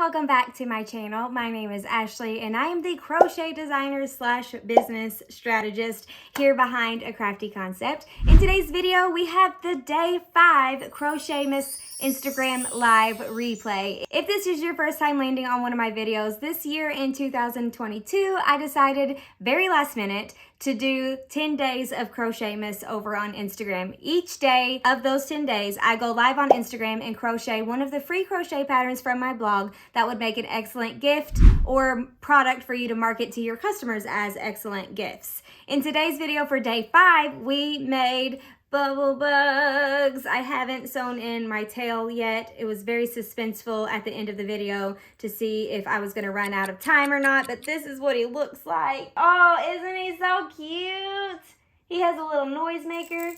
welcome back to my channel. My name is Ashley and I am the crochet designer slash business strategist here behind A Crafty Concept. In today's video, we have the day 5 CrochetMAS Instagram live replay. If this is your first time landing on one of my videos, this year in 2022, I decided very last minute to do 10 days of CrochetMAS over on Instagram. Each day of those 10 days, I go live on Instagram and crochet one of the free crochet patterns from my blog that would make an excellent gift or product for you to market to your customers as excellent gifts. In today's video for day 5, we made bubble bugs. I haven't sewn in my tail yet. It was very suspenseful at the end of the video to see if I was gonna run out of time or not, but this is what he looks like. Oh, isn't he so cute? He has a little noisemaker.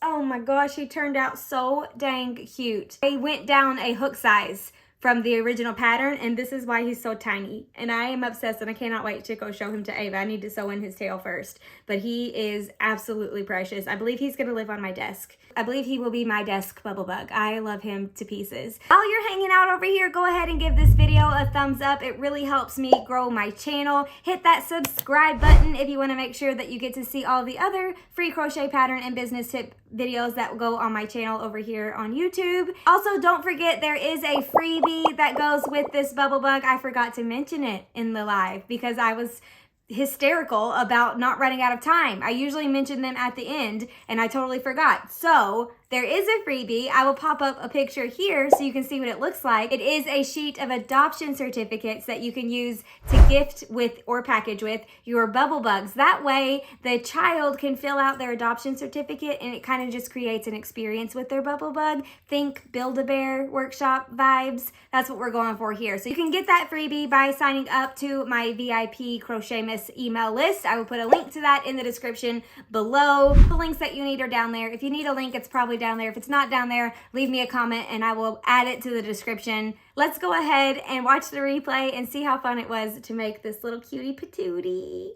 Oh my gosh, he turned out so dang cute. He went down a hook size from the original pattern, and this is why he's so tiny. And I am obsessed, and I cannot wait to go show him to Ava. I need to sew in his tail first, but he is absolutely precious. I believe he's gonna live on my desk. I believe he will be my desk bubble bug. I love him to pieces. While you're hanging out over here, go ahead and give this video a thumbs up. It really helps me grow my channel. Hit that subscribe button if you wanna make sure that you get to see all the other free crochet pattern and business tip videos that will go on my channel over here on YouTube. Also, don't forget there is a freebie that goes with this bubble bug. I forgot to mention it in the live because I was hysterical about not running out of time. I usually mention them at the end and I totally forgot. So there is a freebie. I will pop up a picture here so you can see what it looks like. It is a sheet of adoption certificates that you can use to gift with or package with your bubble bugs. That way the child can fill out their adoption certificate and it kind of just creates an experience with their bubble bug. Think Build-A-Bear workshop vibes. That's what we're going for here. So you can get that freebie by signing up to my VIP CrochetMAS email list. I will put a link to that in the description below. The links that you need are down there. If you need a link, it's probably down there. If it's not down there, leave me a comment and I will add it to the description. Let's go ahead and watch the replay and see how fun it was to make this little cutie patootie.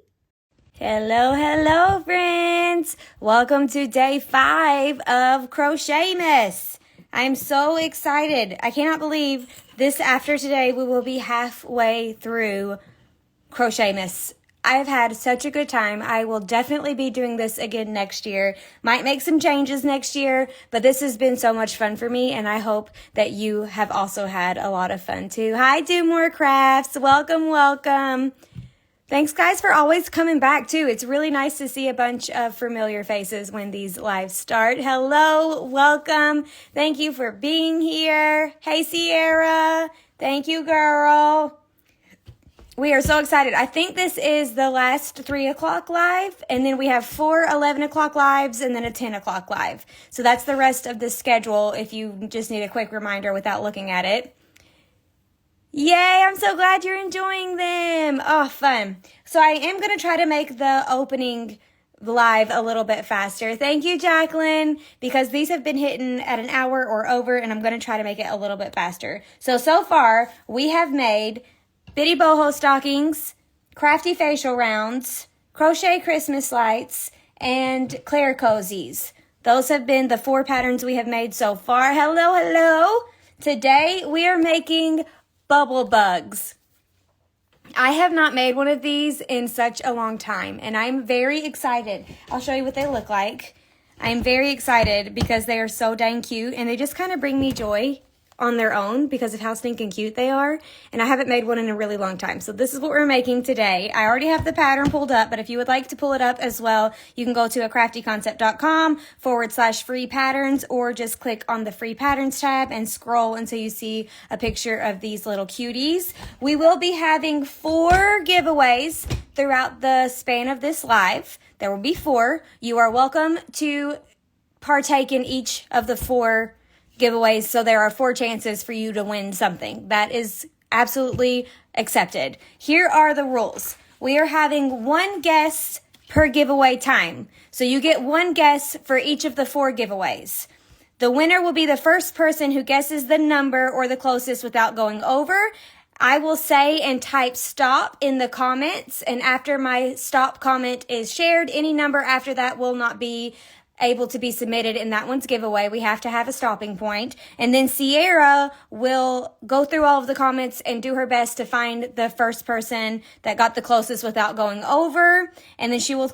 Hello friends. Welcome to day 5 of CrochetMAS. I'm so excited. I cannot believe this after today we will be halfway through CrochetMAS. I've had such a good time. I will definitely be doing this again next year. Might make some changes next year, but this has been so much fun for me, and I hope that you have also had a lot of fun too. Hi, Do More Crafts. Welcome, welcome. Thanks, guys, for always coming back too. It's really nice to see a bunch of familiar faces when these lives start. Hello, welcome. Thank you for being here. Hey, Sierra. Thank you, girl. We are so excited. I think this is the last 3 o'clock live, and then we have 4 11 o'clock lives and then a 10 o'clock live. So that's the rest of the schedule if you just need a quick reminder without looking at it. Yay, I'm so glad you're enjoying them. Oh, fun. So I am going to try to make the opening live a little bit faster. Thank you, Jacqueline, because these have been hitting at an hour or over, and I'm going to try to make it a little bit faster. So far, we have made Bitty Boho stockings, Crafty facial rounds, crochet Christmas lights, and Claire Cozies. Those have been the 4 patterns we have made so far. Hello. Today we are making bubble bugs. I have not made one of these in such a long time, and I'm very excited. I'll show you what they look like. I'm very excited because they are so dang cute, and they just kind of bring me joy on their own because of how stinking cute they are, and I haven't made one in a really long time. So this is what we're making today. I already have the pattern pulled up, but if you would like to pull it up as well, you can go to acraftyconcept.com/free patterns, or just click on the free patterns tab and scroll until you see a picture of these little cuties. We will be having 4 giveaways throughout the span of this live. There will be 4. You are welcome to partake in each of the 4 giveaways, so there are 4 chances for you to win something. That is absolutely accepted. Here are the rules. We are having 1 guess per giveaway time. So you get 1 guess for each of the 4 giveaways. The winner will be the first person who guesses the number or the closest without going over. I will say and type stop in the comments, and after my stop comment is shared, any number after that will not be able to be submitted in that one's giveaway. We have to have a stopping point. And then Sierra will go through all of the comments and do her best to find the first person that got the closest without going over. And then she will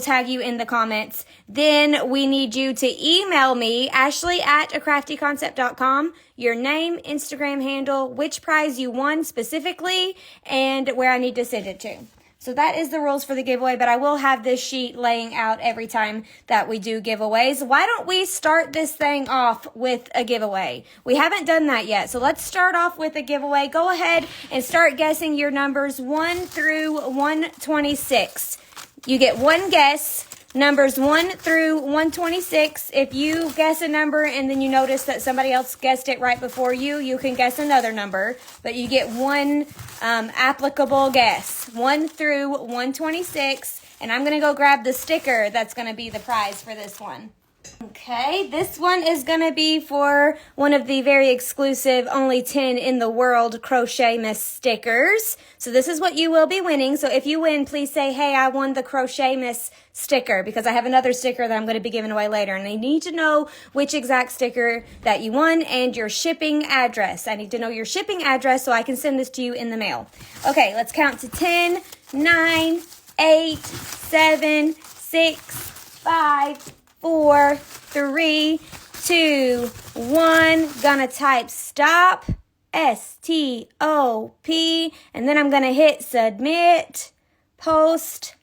tag you in the comments. Then we need you to email me, ashley@acraftyconcept.com, your name, Instagram handle, which prize you won specifically, and where I need to send it to. So that is the rules for the giveaway, but I will have this sheet laying out every time that we do giveaways. Why don't we start this thing off with a giveaway? We haven't done that yet, so let's start off with a giveaway. Go ahead and start guessing your numbers 1 through 126. You get one guess, numbers 1 through 126. If you guess a number and then you notice that somebody else guessed it right before you, you can guess another number, but you get one applicable guess, 1 through 126. And I'm going to go grab the sticker that's going to be the prize for this one. Okay, this one is going to be for one of the very exclusive, only 10 in the world CrochetMAS stickers. So this is what you will be winning. So if you win, please say, hey, I won the CrochetMAS sticker, because I have another sticker that I'm going to be giving away later. And I need to know which exact sticker that you won and your shipping address. I need to know your shipping address so I can send this to you in the mail. Okay, let's count to 10, 9, 8, 7, 6, 5, 4, 3, 2, 1. Gonna type stop, S-T-O-P, and then I'm gonna hit submit, post.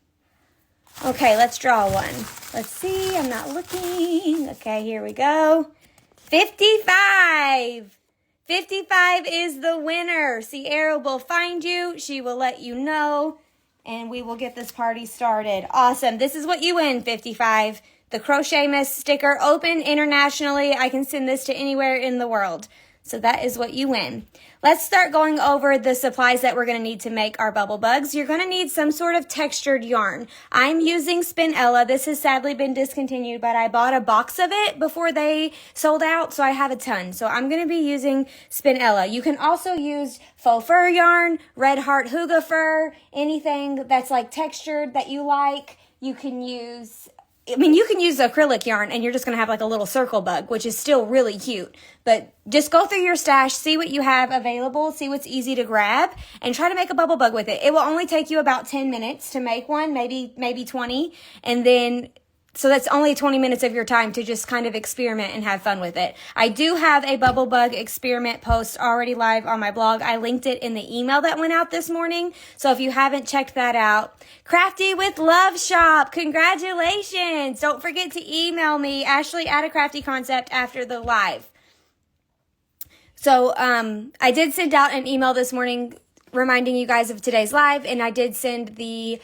Okay, let's draw one. Let's see, I'm not looking. Okay, here we go. 55. 55 is the winner. Sierra will find you. She will let you know, and we will get this party started. Awesome. This is what you win, 55. The CrochetMAS sticker, open internationally. I can send this to anywhere in the world. So that is what you win. Let's start going over the supplies that we're going to need to make our bubble bugs. You're going to need some sort of textured yarn. I'm using Spinella. This has sadly been discontinued, but I bought a box of it before they sold out, so I have a ton. So I'm going to be using Spinella. You can also use faux fur yarn, red heart hygge fur, anything that's like textured that you like. You can use... you can use acrylic yarn and you're just going to have like a little circle bug, which is still really cute. But just go through your stash, see what you have available, see what's easy to grab, and try to make a bubble bug with it. It will only take you about 10 minutes to make one, maybe 20. And then, so that's only 20 minutes of your time to just kind of experiment and have fun with it. I do have a bubble bug experiment post already live on my blog. I linked it in the email that went out this morning. So if you haven't checked that out, Crafty with Love Shop, congratulations. Don't forget to email me, ashley@acraftyconcept, after the live. So I did send out an email this morning reminding you guys of today's live, and I did send a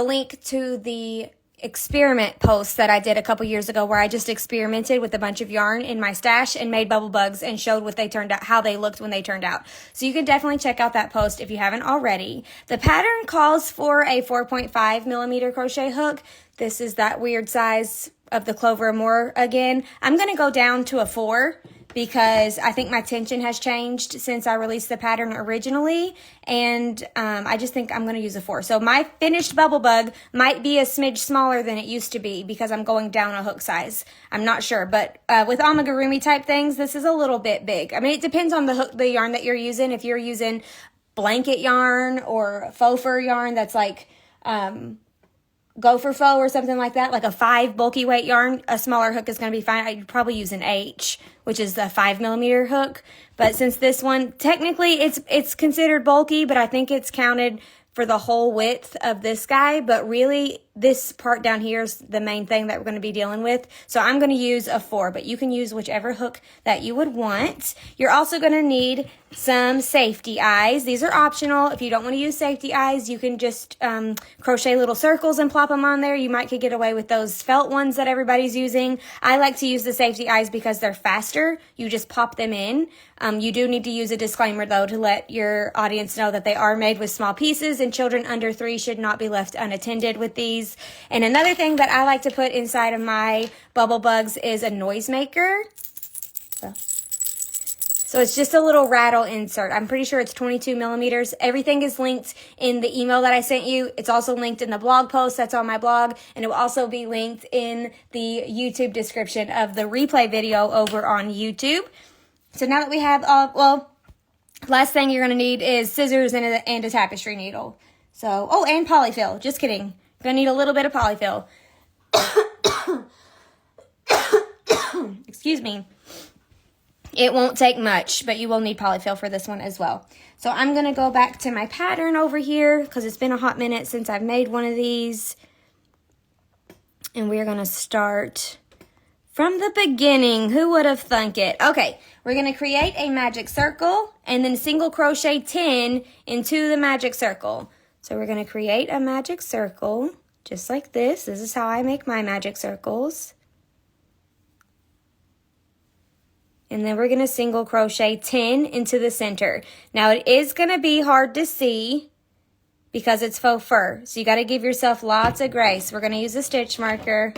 link to the experiment post that I did a couple years ago where I just experimented with a bunch of yarn in my stash and made bubble bugs and showed what they turned out, how they looked when they turned out. So you can definitely check out that post if you haven't already. The pattern calls for a 4.5 millimeter crochet hook. This is that weird size of the Clover Moore again. I'm going to go down to a 4 because I think my tension has changed since I released the pattern originally, and I just think I'm going to use a 4. So my finished bubble bug might be a smidge smaller than it used to be because I'm going down a hook size. I'm not sure, but with amigurumi type things, this is a little bit big. I mean, it depends on the yarn that you're using. If you're using blanket yarn or faux fur yarn that's like gopher faux or something like that, like a 5 bulky weight yarn, a smaller hook is going to be fine. I'd probably use an H, which is the 5 millimeter hook. But since this one, technically it's considered bulky, but I think it's counted for the whole width of this guy. But really, this part down here is the main thing that we're going to be dealing with. So I'm going to use a 4, but you can use whichever hook that you would want. You're also going to need some safety eyes. These are optional. If you don't want to use safety eyes, you can just crochet little circles and plop them on there. You might could get away with those felt ones that everybody's using. I like to use the safety eyes because they're faster. You just pop them in. You do need to use a disclaimer, though, to let your audience know that they are made with small pieces and children under 3 should not be left unattended with these. And another thing that I like to put inside of my bubble bugs is a noisemaker. So it's just a little rattle insert. I'm pretty sure it's 22 millimeters. Everything is linked in the email that I sent you. It's also linked in the blog post that's on my blog, and it will also be linked in the YouTube description of the replay video over on YouTube. So now that we have last thing you're going to need is scissors and a tapestry needle. So, oh, and polyfill. Just kidding. You're going to need a little bit of polyfill. Excuse me. It won't take much, but you will need polyfill for this one as well. So I'm going to go back to my pattern over here because it's been a hot minute since I've made one of these. And we're going to start from the beginning. Who would have thunk it? Okay, we're going to create a magic circle and then single crochet 10 into the magic circle. So we're going to create a magic circle just like this. This is how I make my magic circles. And then we're going to single crochet 10 into the center. Now it is going to be hard to see because it's faux fur. So you got to give yourself lots of grace. We're going to use a stitch marker.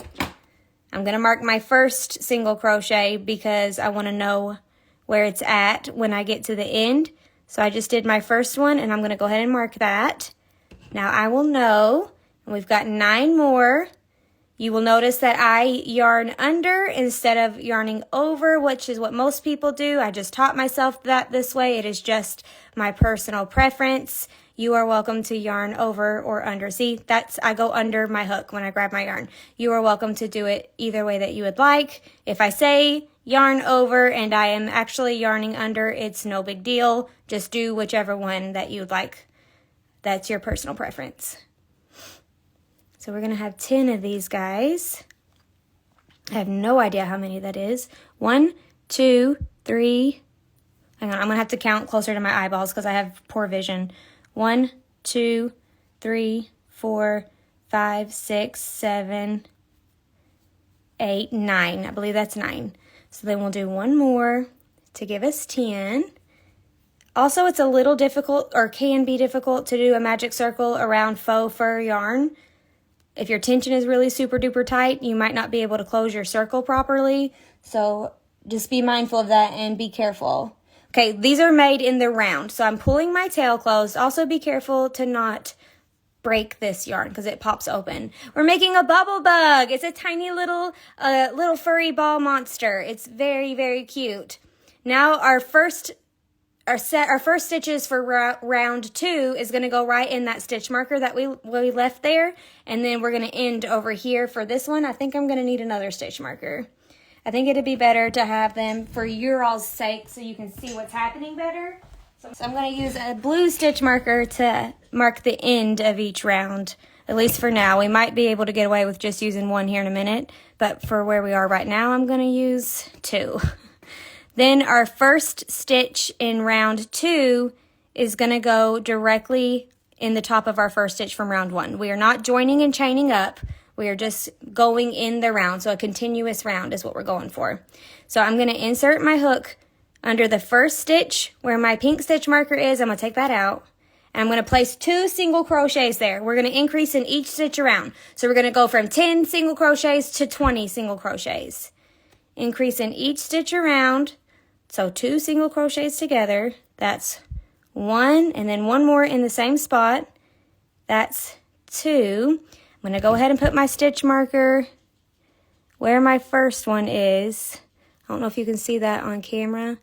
I'm going to mark my first single crochet because I want to know where it's at when I get to the end. So I just did my first one and I'm going to go ahead and mark that. Now I will know, and we've got 9 more. You will notice that I yarn under instead of yarning over, which is what most people do. I just taught myself that this way. It is just my personal preference. You are welcome to yarn over or under. See, I go under my hook when I grab my yarn. You are welcome to do it either way that you would like. If I say yarn over and I am actually yarning under, it's no big deal. Just do whichever one that you'd like. That's your personal preference. So we're going to have 10 of these guys. I have no idea how many that is. 1, 2, 3. Hang on, I'm going to have to count closer to my eyeballs because I have poor vision. 1, 2, 3, 4, 5, 6, 7, 8, 9. I believe that's 9. So then we'll do one more to give us 10. Also, it's a little difficult, or can be difficult, to do a magic circle around faux fur yarn. If your tension is really super duper tight, you might not be able to close your circle properly. So just be mindful of that and be careful. Okay, these are made in the round. So I'm pulling my tail closed. Also be careful to not break this yarn because it pops open. We're making a bubble bug. It's a tiny little furry ball monster. It's very, very cute. Now our first stitches for round 2 is going to go right in that stitch marker that we left there, and then we're going to end over here for this one. I think I'm going to need another stitch marker. I think it'd be better to have them for your all's sake so you can see what's happening better. So I'm going to use a blue stitch marker to mark the end of each round, at least for now. We might be able to get away with just using one here in a minute, but for where we are right now, I'm going to use 2. Then our first stitch in round 2 is going to go directly in the top of our first stitch from round 1. We are not joining and chaining up. We are just going in the round. So a continuous round is what we're going for. So I'm going to insert my hook under the first stitch where my pink stitch marker is. I'm going to take that out. And I'm going to place 2 single crochets there. We're going to increase in each stitch around. So we're going to go from 10 single crochets to 20 single crochets. Increase in each stitch around. So 2 single crochets together, that's 1, and then 1 more in the same spot, that's 2. I'm going to go ahead and put my stitch marker where my first one is. I don't know if you can see that on camera,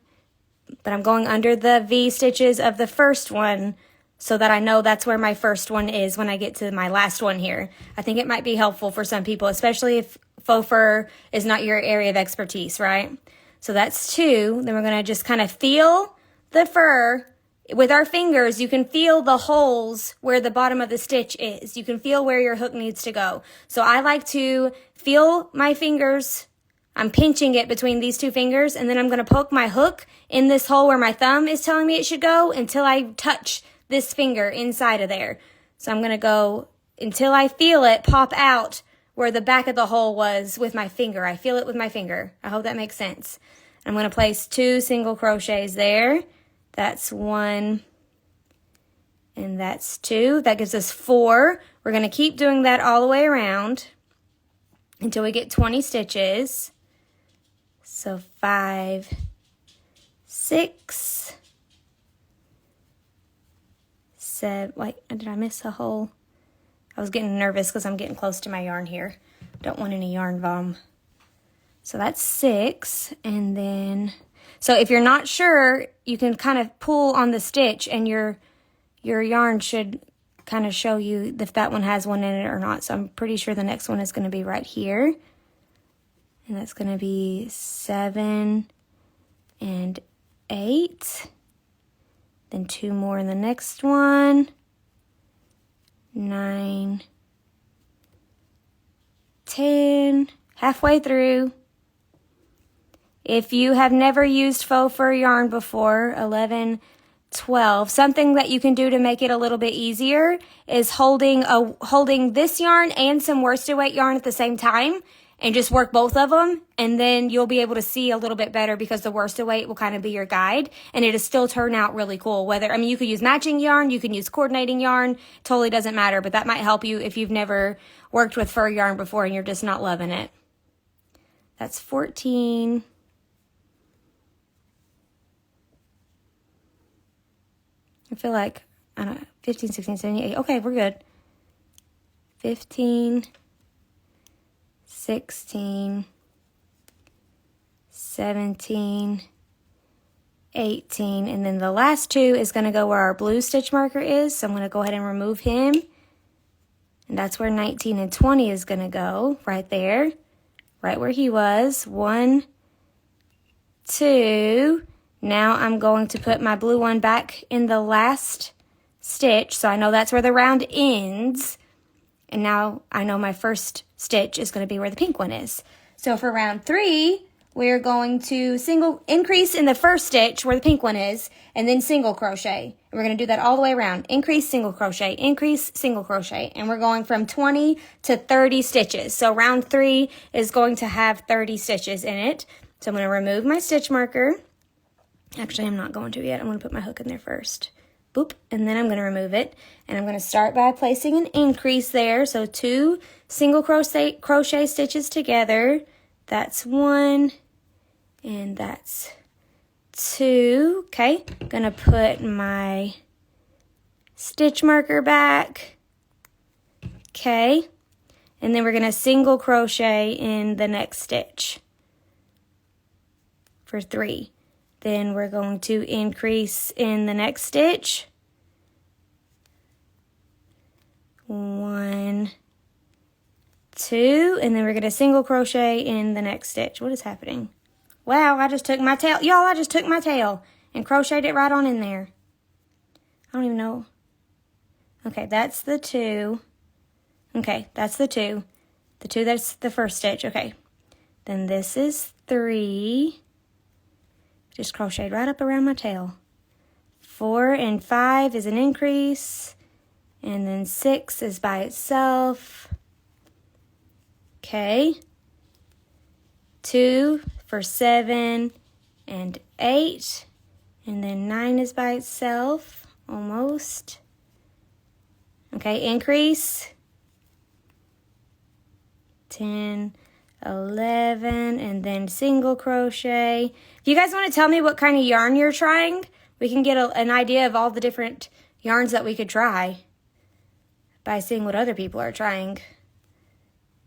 but I'm going under the V stitches of the first one so that I know that's where my first one is when I get to my last one here. I think it might be helpful for some people, especially if faux fur is not your area of expertise, right? So that's 2. Then we're going to just kind of feel the fur. With our fingers, you can feel the holes where the bottom of the stitch is. You can feel where your hook needs to go. So I like to feel my fingers. I'm pinching it between these 2 fingers, and then I'm going to poke my hook in this hole where my thumb is telling me it should go until I touch this finger inside of there. So I'm going to go until I feel it pop out where the back of the hole was with my finger. I feel it with my finger. I hope that makes sense. I'm going to place 2 single crochets there. That's 1 and that's 2. That gives us 4. We're going to keep doing that all the way around until we get 20 stitches. So 5, 6, 7, wait, did I miss a hole? I was getting nervous because I'm getting close to my yarn here. Don't want any yarn vom. So that's 6, and then, so if you're not sure, you can kind of pull on the stitch and your yarn should kind of show you if that one has one in it or not. So I'm pretty sure the next one is going to be right here. And that's going to be 7 and 8. Then 2 more in the next one. 9, 10, halfway through. If you have never used faux fur yarn before, 11, 12, something that you can do to make it a little bit easier is holding this yarn and some worsted weight yarn at the same time and just work both of them, and then you'll be able to see a little bit better because the worsted weight will kind of be your guide, and it'll still turn out really cool. You could use matching yarn, you can use coordinating yarn, totally doesn't matter, but that might help you if you've never worked with fur yarn before and you're just not loving it. That's 14. I feel like, I don't know, 15, 16, 17, 18. Okay, we're good. 15, 16, 17, 18, and then the last 2 is going to go where our blue stitch marker is, so I'm going to go ahead and remove him, and that's where 19 and 20 is going to go, right there, right where he was. 1, 2, now I'm going to put my blue one back in the last stitch, so I know that's where the round ends, and now I know my first stitch is going to be where the pink one is. So for round 3, we're going to increase in the first stitch where the pink one is, and then single crochet. And we're going to do that all the way around. Increase, single crochet, increase, single crochet. And we're going from 20 to 30 stitches. So round 3 is going to have 30 stitches in it. So I'm going to remove my stitch marker. Actually, I'm not going to yet. I'm going to put my hook in there first. Boop, and then I'm going to remove it. And I'm going to start by placing an increase there. So 2 single crochet stitches together. That's 1, and that's 2. Okay, I'm going to put my stitch marker back. Okay, and then we're going to single crochet in the next stitch for 3. Then we're going to increase in the next stitch. 1, 2, and then we're going to single crochet in the next stitch. What is happening? Wow, I just took my tail. Y'all, I just took my tail and crocheted it right on in there. I don't even know. Okay, that's the 2. Okay, that's the 2. The 2, that's the first stitch. Okay, then this is 3. Just crocheted right up around my tail. 4 and 5 is an increase. And then 6 is by itself. Okay. 2 for 7 and 8. And then 9 is by itself. Almost. Okay, increase. 10, 11, and then single crochet. If you guys want to tell me what kind of yarn you're trying, we can get an idea of all the different yarns that we could try by seeing what other people are trying.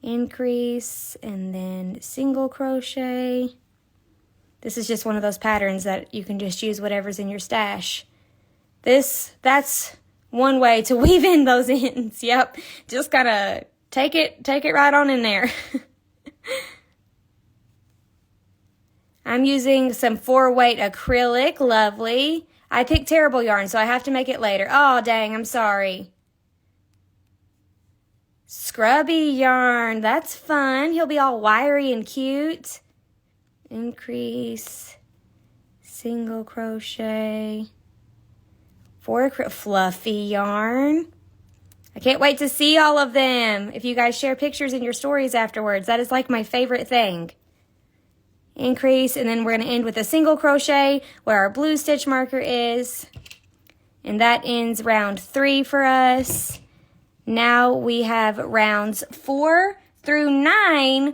Increase, and then single crochet. This is just one of those patterns that you can just use whatever's in your stash. That's one way to weave in those ends. Yep, just gotta take it right on in there. I'm using some 4-weight acrylic, lovely. I picked terrible yarn, so I have to make it later. Oh, dang, I'm sorry. Scrubby yarn, that's fun. He'll be all wiry and cute. Increase, single crochet, fluffy yarn. I can't wait to see all of them. If you guys share pictures in your stories afterwards, that is like my favorite thing. Increase, and then we're going to end with a single crochet where our blue stitch marker is. And that ends round 3 for us. Now we have rounds 4 through 9,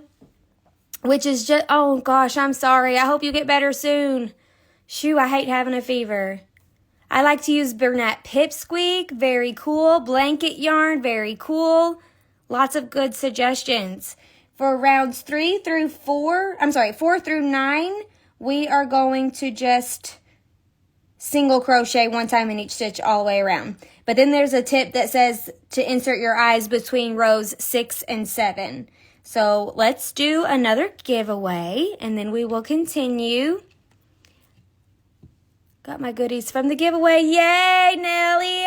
which is just, oh gosh, I'm sorry. I hope you get better soon. Shoo, I hate having a fever. I like to use Bernat Pipsqueak, very cool. Blanket yarn, very cool. Lots of good suggestions. For rounds 4 through 9, we are going to just single crochet one time in each stitch all the way around. But then there's a tip that says to insert your eyes between rows 6 and 7. So let's do another giveaway and then we will continue. Got my goodies from the giveaway. Yay, Nellie.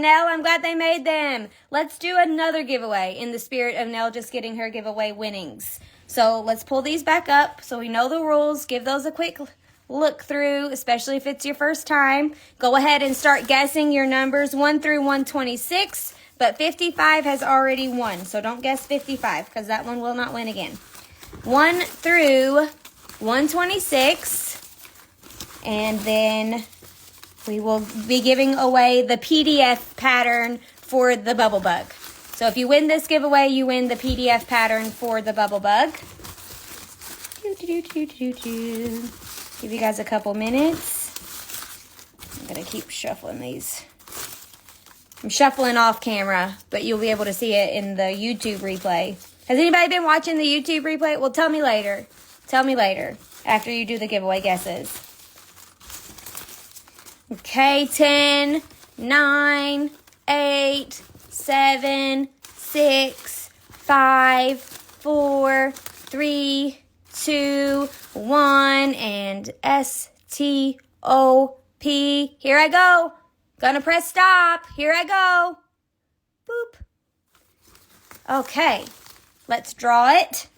Nell, I'm glad they made them. Let's do another giveaway in the spirit of Nell just getting her giveaway winnings. So let's pull these back up so we know the rules. Give those a quick look through, especially if it's your first time. Go ahead and start guessing your numbers 1 through 126, but 55 has already won. So don't guess 55 because that one will not win again. 1 through 126. And then we will be giving away the PDF pattern for the Bubble Bug. So if you win this giveaway, you win the PDF pattern for the Bubble Bug. Give you guys a couple minutes. I'm going to keep shuffling these. I'm shuffling off camera, but you'll be able to see it in the YouTube replay. Has anybody been watching the YouTube replay? Well, tell me later. Tell me later after you do the giveaway guesses. Okay, 10, 9, 8, 7, 6, 5, 4, 3, 2, 1, and S-T-O-P. Here I go. Gonna press stop. Here I go. Boop. Okay, let's draw it.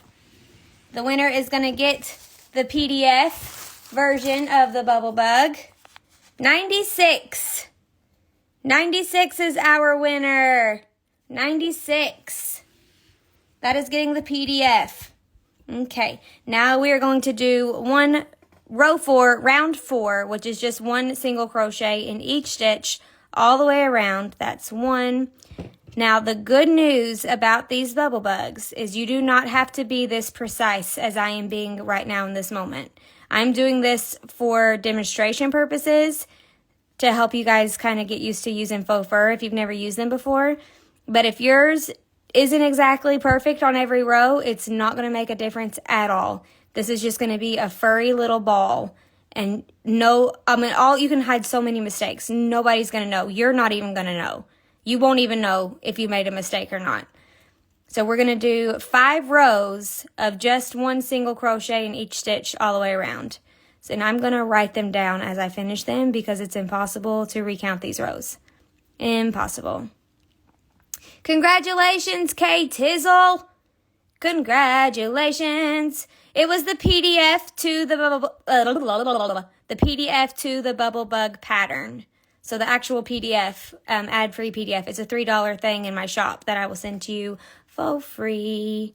The winner is gonna get the PDF version of the Bubble Bug. 96. 96 is our winner. 96. That is getting the PDF. Okay, now we are going to do round 4, which is just one single crochet in each stitch all the way around. That's 1. Now, the good news about these bubble bugs is you do not have to be this precise as I am being right now in this moment. I'm doing this for demonstration purposes to help you guys kind of get used to using faux fur if you've never used them before. But if yours isn't exactly perfect on every row, it's not going to make a difference at all. This is just going to be a furry little ball. And you can hide so many mistakes. Nobody's going to know. You're not even going to know. You won't even know if you made a mistake or not. So we're going to do 5 rows of just one single crochet in each stitch all the way around. And I'm going to write them down as I finish them because it's impossible to recount these rows. Impossible. Congratulations, Kay Tizzle. Congratulations. It was the PDF to the Bubble Bug pattern. So the actual PDF, ad-free PDF, it's a $3 thing in my shop that I will send to you for free.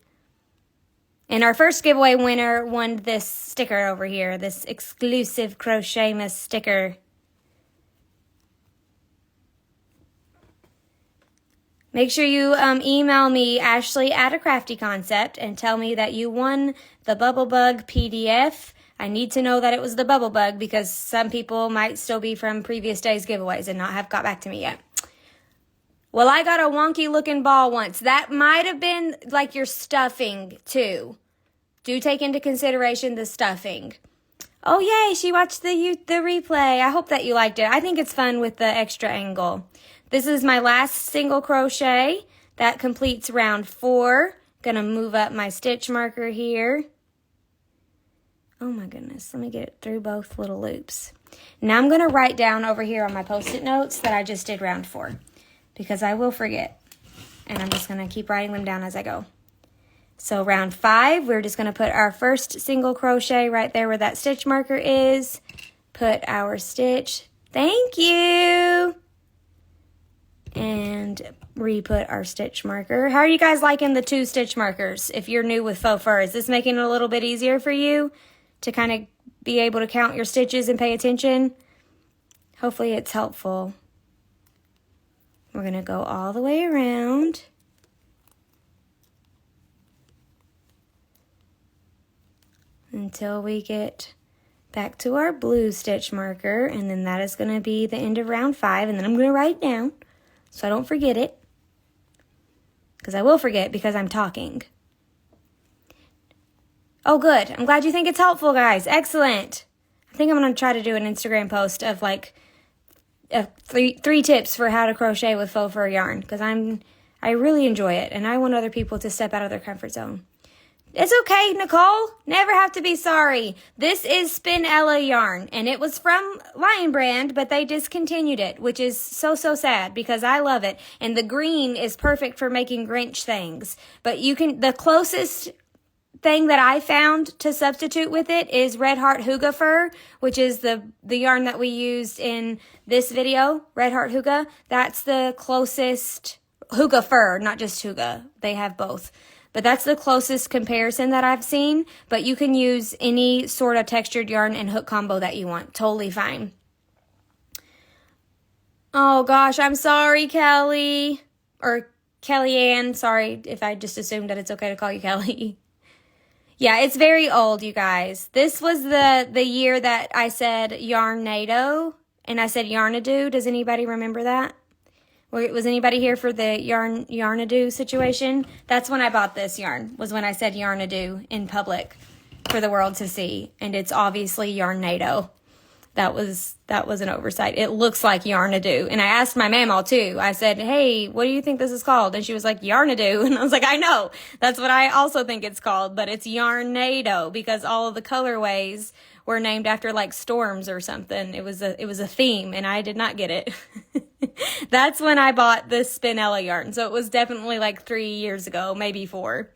And our first giveaway winner won this sticker over here, this exclusive CrochetMAS sticker. Make sure you email me, Ashley, at a Crafty Concept, and tell me that you won the Bubble Bug PDF. I need to know that it was the Bubble Bug because some people might still be from previous days' giveaways and not have got back to me yet. Well, I got a wonky looking ball once. That might have been like your stuffing too. Do take into consideration the stuffing. Oh yay, she watched the replay. I hope that you liked it. I think it's fun with the extra angle. This is my last single crochet. That completes round 4. Gonna move up my stitch marker here. Oh my goodness, let me get it through both little loops. Now I'm gonna write down over here on my post-it notes that I just did round 4 because I will forget. And I'm just gonna keep writing them down as I go. So round 5, we're just gonna put our first single crochet right there where that stitch marker is. Put our stitch, thank you. And re-put our stitch marker. How are you guys liking the 2 stitch markers? If you're new with faux fur, is this making it a little bit easier for you to kind of be able to count your stitches and pay attention? Hopefully it's helpful. We're going to go all the way around. Until we get back to our blue stitch marker, and then that is going to be the end of round 5, and then I'm going to write it down so I don't forget it, because I will forget because I'm talking. Oh, good. I'm glad you think it's helpful, guys. Excellent. I think I'm going to try to do an Instagram post of like three tips for how to crochet with faux fur yarn, because I really enjoy it, and I want other people to step out of their comfort zone. It's okay, Nicole. Never have to be sorry. This is Spinella yarn, and it was from Lion Brand, but they discontinued it, which is so sad because I love it. And the green is perfect for making Grinch things. But the closest thing that I found to substitute with it is Red Heart Hygge Fur, which is the yarn that we used in this video, Red Heart Hygge. That's the closest, Hygge Fur, not just Hygge. They have both. But that's the closest comparison that I've seen. But you can use any sort of textured yarn and hook combo that you want. Totally fine. Oh gosh, I'm sorry, Kelly. Or Kellyanne. Sorry if I just assumed that it's okay to call you Kelly. Yeah, it's very old, you guys. This was the year that I said Yarnado. And I said Yarnado. Does anybody remember that? Was anybody here for the Yarnado situation? That's when I bought this yarn, was when I said Yarnado in public for the world to see. And it's obviously Yarnado. That was an oversight. It looks like Yarnado. And I asked my mamaw too. I said, hey, what do you think this is called? And she was like, Yarnado. And I was like, I know. That's what I also think it's called. But it's Yarnado because all of the colorways were named after like storms or something. It was a theme, and I did not get it. That's when I bought this Spinella yarn. So it was definitely like 3 years ago, maybe 4.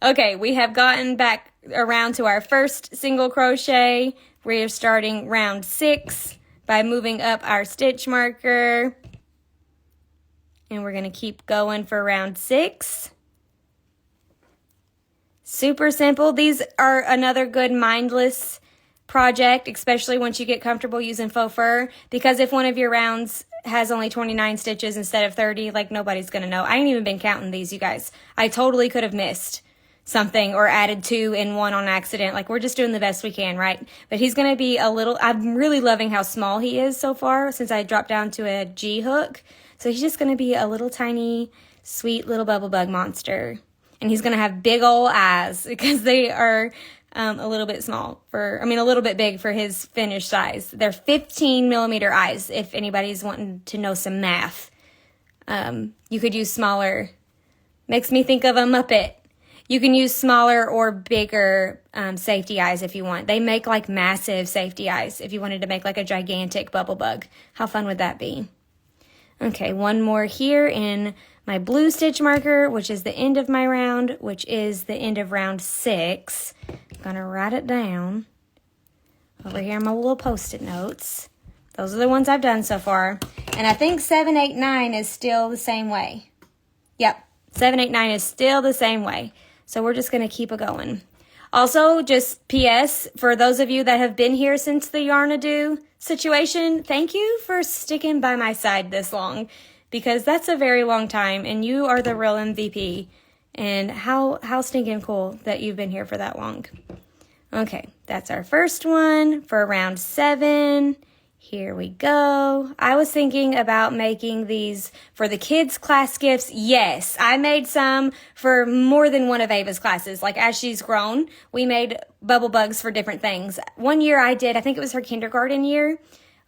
Okay, we have gotten back around to our first single crochet. We're starting round 6 by moving up our stitch marker. And we're going to keep going for round 6. Super simple. These are another good mindless project, especially once you get comfortable using faux fur, because if one of your rounds has only 29 stitches instead of 30, like nobody's gonna know. I ain't even been counting these, you guys. I totally could have missed something or added 2 in one on accident. Like, we're just doing the best we can, right? But he's gonna be I'm really loving how small he is so far since I dropped down to a G hook. So he's just gonna be a little tiny, sweet little bubble bug monster. And he's gonna have big old eyes because they are a little bit a little bit big for his finished size. They're 15 millimeter eyes, if anybody's wanting to know some math. You could use smaller. Makes me think of a Muppet. You can use smaller or bigger safety eyes if you want. They make like massive safety eyes if you wanted to make like a gigantic bubble bug. How fun would that be? Okay, one more here in my blue stitch marker, which is the end of my round, which is the end of round 6. I'm gonna write it down over here on my little post-it notes. Those are the ones I've done so far. And I think 7, 8, 9 is still the same way. Yep, 7, 8, 9 is still the same way. So we're just gonna keep it going. Also, just PS, for those of you that have been here since the Yarnado situation, thank you for sticking by my side this long, because that's a very long time, and you are the real MVP. And how stinking cool that you've been here for that long. Okay, that's our first one for round 7. Here we go. I was thinking about making these for the kids' class gifts. Yes, I made some for more than one of Ava's classes. Like, as she's grown, we made bubble bugs for different things. One year I think it was her kindergarten year,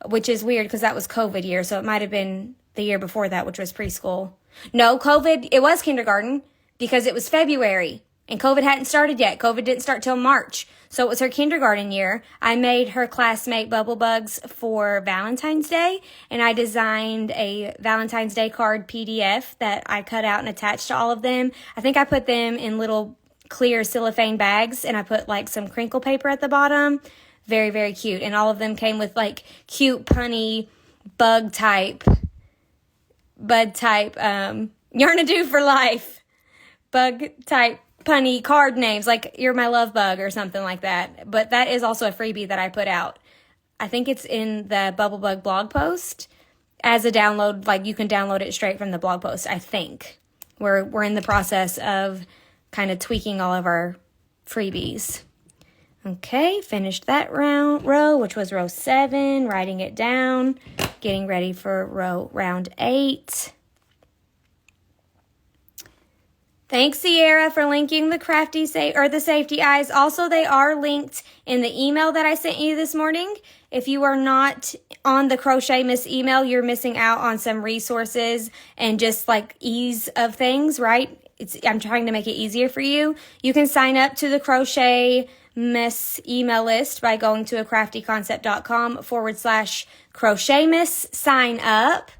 which is weird because that was COVID year. So it might have been the year before that, which was preschool. No, COVID, it was kindergarten because it was February and COVID hadn't started yet. COVID didn't start till March. So it was her kindergarten year. I made her classmate bubble bugs for Valentine's Day, and I designed a Valentine's Day card PDF that I cut out and attached to all of them. I think I put them in little clear cellophane bags, and I put like some crinkle paper at the bottom. Very, very cute. And all of them came with like cute, punny, bud type, Yarnado for life, bug type, punny card names, like You're My Love Bug or something like that. But that is also a freebie that I put out. I think it's in the Bubble Bug blog post as a download. Like, you can download it straight from the blog post, I think. We're in the process of kind of tweaking all of our freebies. Okay, finished that row, which was row 7, writing it down, getting ready for round 8. Thanks, Sierra, for linking the Crafty the safety eyes. Also, they are linked in the email that I sent you this morning. If you are not on the CrochetMAS email, you're missing out on some resources and just like ease of things, right? I'm trying to make it easier for you. You can sign up to the CrochetMAS email list by going to acraftyconcept.com/CrochetMAS sign up.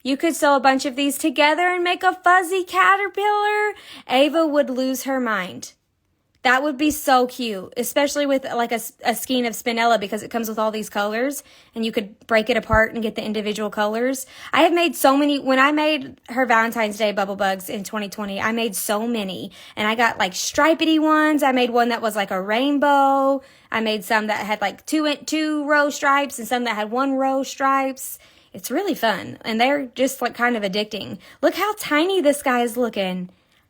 You could sew a bunch of these together and make a fuzzy caterpillar. Ava would lose her mind. That would be so cute, especially with like a skein of spinella because it comes with all these colors and you could break it apart and get the individual colors. I have made so many. When I made her Valentine's Day bubble bugs in 2020, I made so many and I got like stripedy ones. I made one that was like a rainbow. I made some that had like two row stripes and some that had 1 row stripes. It's really fun and they're just like kind of addicting. Look how tiny this guy is looking.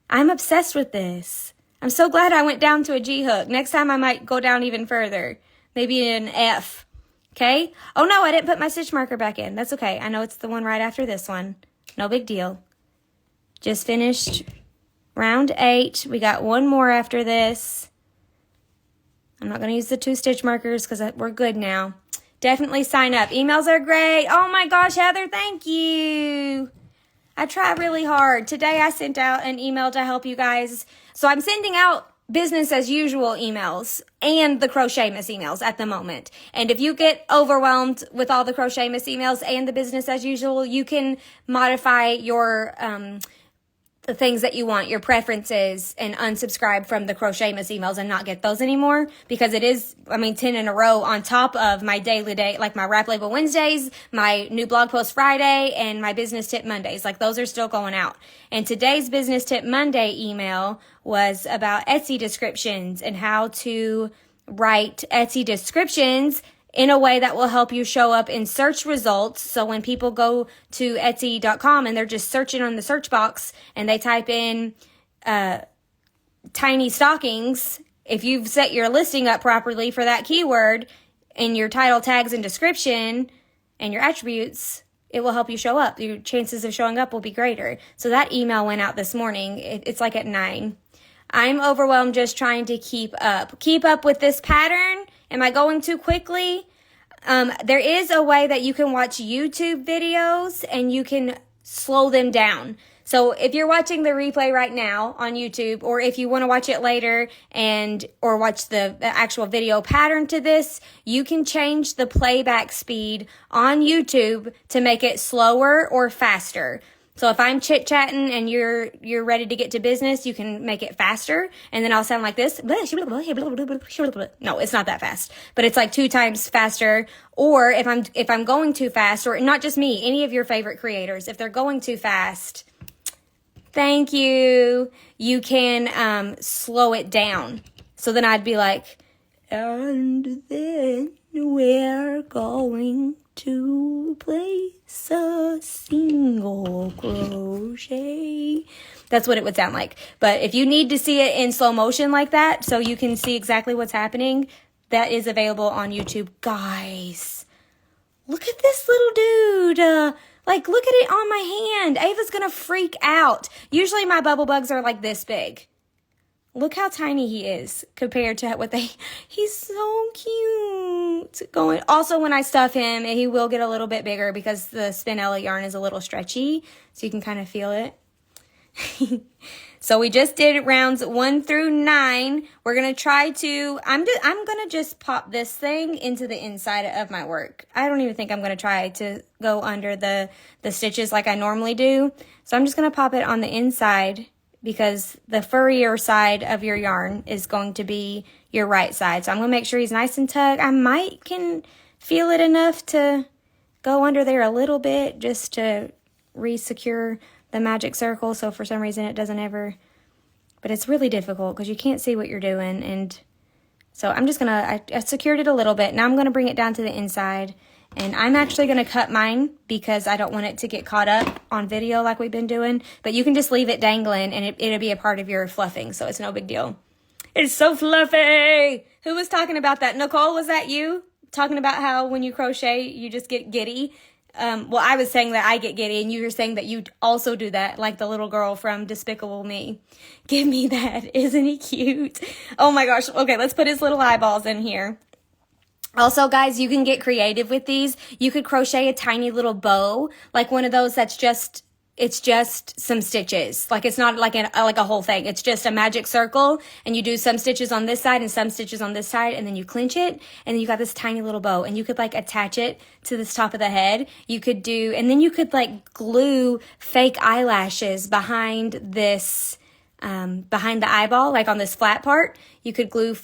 I'm obsessed with this. I'm so glad I went down to a G hook. Next time I might go down even further. Maybe an F. Okay? Oh no, I didn't put my stitch marker back in. That's okay. I know it's the one right after this one. No big deal. Just finished round 8. We got 1 more after this. I'm not going to use the 2 stitch markers because we're good now. Definitely sign up. Emails are great. Oh my gosh, Heather, thank you. I try really hard. Today I sent out an email to help you guys. So I'm sending out business as usual emails and the CrochetMAS emails at the moment. And if you get overwhelmed with all the CrochetMAS emails and the business as usual, you can modify your the things that you want, your preferences, and unsubscribe from the CrochetMAS emails and not get those anymore because it is, 10 in a row on top of my daily day, like my wrap label Wednesdays, my new blog post Friday, and my business tip Mondays. Like those are still going out. And today's business tip Monday email was about Etsy descriptions and how to write Etsy descriptions in a way that will help you show up in search results. So when people go to Etsy.com and they're just searching on the search box and they type in tiny stockings, if you've set your listing up properly for that keyword in your title, tags, and description and your attributes, it will help you show up. Your chances of showing up will be greater. So that email went out this morning. It's like at 9. I'm overwhelmed just trying to keep up. Keep up with this pattern. Am I going too quickly? There is a way that you can watch YouTube videos and you can slow them down. So if you're watching the replay right now on YouTube, or if you want to watch it later or watch the actual video pattern to this, you can change the playback speed on YouTube to make it slower or faster. So if I'm chit-chatting and you're ready to get to business, you can make it faster, and then I'll sound like this. No, it's not that fast, but it's like 2 times faster. Or if I'm going too fast, or not just me, any of your favorite creators, if they're going too fast, thank you, you can slow it down. So then I'd be like, and then we're going to place a single crochet. That's what it would sound like. But if you need to see it in slow motion like that, so you can see exactly what's happening, that is available on YouTube. Guys, look at this little dude. Look at it on my hand. Ava's gonna freak out. Usually my bubble bugs are like this big. Look how tiny he is compared to he's so cute. Also, when I stuff him, he will get a little bit bigger because the spinella yarn is a little stretchy, so you can kind of feel it. So we just did rounds 1 through 9. We're going to try to, I'm going to just pop this thing into the inside of my work. I don't even think I'm going to try to go under the stitches like I normally do. So I'm just going to pop it on the inside, because the furrier side of your yarn is going to be your right side. So I'm going to make sure he's nice and tucked. I can feel it enough to go under there a little bit just to re-secure the magic circle. So for some reason it doesn't ever, but it's really difficult because you can't see what you're doing. And so I'm just going to, I secured it a little bit. Now I'm going to bring it down to the inside. And I'm actually going to cut mine because I don't want it to get caught up on video like we've been doing. But you can just leave it dangling and it'll be a part of your fluffing. So it's no big deal. It's so fluffy. Who was talking about that? Nicole, was that you? Talking about how when you crochet, you just get giddy? Well, I was saying that I get giddy, and you were saying that you also do that, like the little girl from Despicable Me. Give me that. Isn't he cute? Oh my gosh. Okay, let's put his little eyeballs in here. Also, guys, you can get creative with these. You could crochet a tiny little bow, like one of those that's just, it's just some stitches. Like it's not like a whole thing. It's just a magic circle, and you do some stitches on this side and some stitches on this side, and then you clinch it, and then you got this tiny little bow, and you could like attach it to this top of the head. You could do, and then you could like glue fake eyelashes behind this, behind the eyeball, like on this flat part. You could glue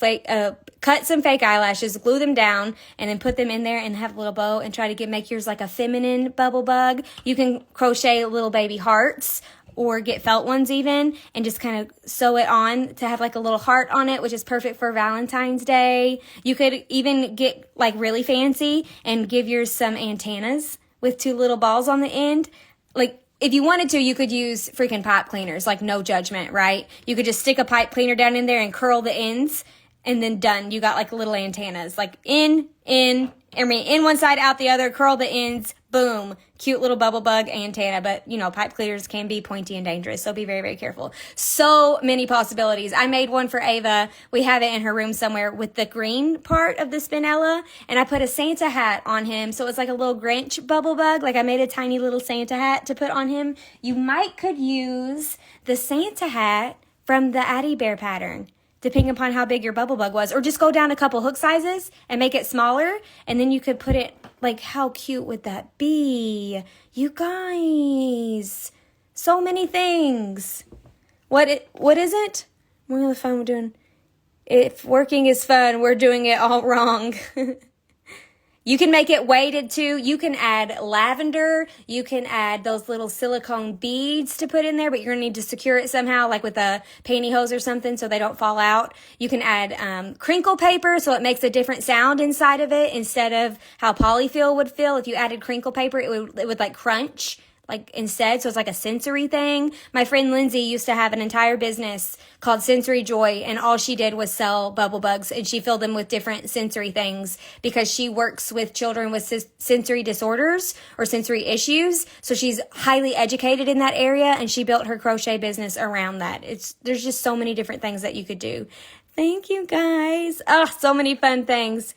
cut some fake eyelashes, glue them down, and then put them in there and have a little bow and try to make yours like a feminine bubble bug. You can crochet little baby hearts or get felt ones even and just kind of sew it on to have like a little heart on it, which is perfect for Valentine's Day. You could even get like really fancy and give yours some antennas with 2 little balls on the end. Like, if you wanted to, you could use freaking pipe cleaners, like no judgment, right? You could just stick a pipe cleaner down in there and curl the ends, and then done. You got like little antennas, like in one side, out the other, curl the ends, boom, cute little bubble bug antenna. But, you know, pipe cleaners can be pointy and dangerous, so be very, very careful. So many possibilities. I made one for Ava. We have it in her room somewhere with the green part of the spinella, and I put a Santa hat on him, so it's like a little Grinch bubble bug. Like I made a tiny little Santa hat to put on him. You could use the Santa hat from the Addie Bear pattern, depending upon how big your bubble bug was, or just go down a couple hook sizes and make it smaller, and then you could put it, like, how cute would that be? You guys, so many things. What is it? We're on the phone, we're doing, if working is fun, we're doing it all wrong. You can make it weighted too. You can add lavender. You can add those little silicone beads to put in there, but you're gonna need to secure it somehow, like with a pantyhose or something, so they don't fall out. You can add crinkle paper, so it makes a different sound inside of it, instead of how polyfill would feel. If you added crinkle paper, it would like crunch, like instead, so it's like a sensory thing. My friend Lindsay used to have an entire business called Sensory Joy, and all she did was sell bubble bugs, and she filled them with different sensory things because she works with children with sensory disorders or sensory issues. So she's highly educated in that area, and she built her crochet business around that. There's just so many different things that you could do. Thank you guys. Oh, so many fun things.